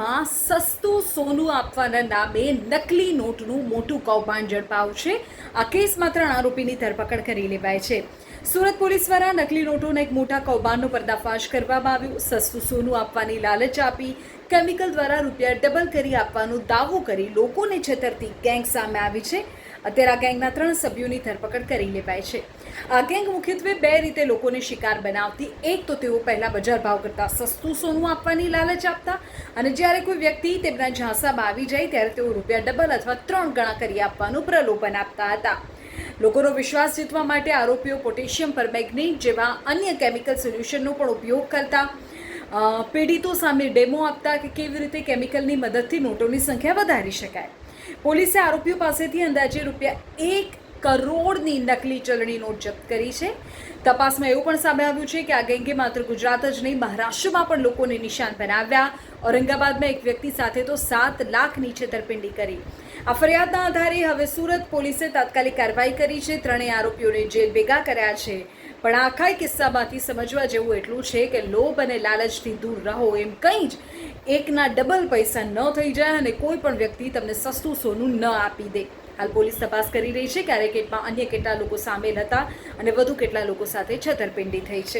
સુરતમાં સસ્તું સોનું આપવાના નામે નકલી નોટનું મોટું કૌભાંડ ઝડપાયું છે. આ કેસમાં 3 આરોપીની ધરપકડ કરી લેવાઈ છે. સુરત પોલીસ દ્વારા નકલી નોટોના એક મોટા કૌભાંડનો પર્દાફાશ કરવામાં આવ્યો. સસ્તું સોનું આપવાની લાલચ આપી કેમિકલ દ્વારા રૂપિયા ડબલ કરી આપવાનો દાવો કરી લોકોને છેતરતી ગેંગ સામે આવી છે. અત્યારે આ ગેંગના 3 સભ્યોની ધરપકડ કરી લેવાઈ છે. આ ગેંગ મુખ્યત્વે 2 રીતે લોકોને શિકાર બનાવતી. એક તો તેઓ પહેલા બજાર ભાવ કરતાં સસ્તું સોનું આપવાની લાલચ આપતા અને જ્યારે કોઈ વ્યક્તિ તેમના ઝાંસામાં આવી જાય ત્યારે તેઓ રૂપિયા ડબલ અથવા 3 ગણા કરી આપવાનું પ્રલોભન આપતા હતા. લોકોનો વિશ્વાસ જીતવા માટે આરોપીઓ પોટેશિયમ પરમેંગનેટ જેવા અન્ય કેમિકલ સોલ્યુશનનો પણ ઉપયોગ કરતા. પીડિતો સામે ડેમો આપતા કે કેવી રીતે કેમિકલની મદદથી નોટોની સંખ્યા વધારી શકાય. પોલીસે આરોપીઓ પાસેથી અંદાજે રૂપિયા 1 કરોડની નકલી ચલણી નોટ જપ્ત કરી છે. તપાસમાં એવું પણ સામે આવ્યું છે કે આ ગેંગે માત્ર ગુજરાત જ નહીં, મહારાષ્ટ્રમાં પણ લોકોને નિશાન બનાવ્યા. ઔરંગાબાદમાં એક વ્યક્તિ સાથે તો 7 લાખની છેતરપિંડી કરી. આ ફરિયાદના આધારે હવે સુરત પોલીસે તાત્કાલિક કાર્યવાહી કરી છે. 3 આરોપીઓને જેલ ભેગા કર્યા છે. પણ આખા કિસ્સામાંથી સમજવા જેવું એટલું છે કે લોભ અને લાલચથી દૂર રહો. એમ કંઈ જ એકના ડબલ પૈસા ન થઈ જાય અને કોઈ પણ વ્યક્તિ તમને સસ્તું સોનું ન આપી દે. હાલ પોલીસ તપાસ કરી રહી છે કે આ રેકેટમાં અન્ય કેટલા લોકો સામેલ હતા અને વધુ કેટલા લોકો સાથે છેતરપિંડી થઈ છે.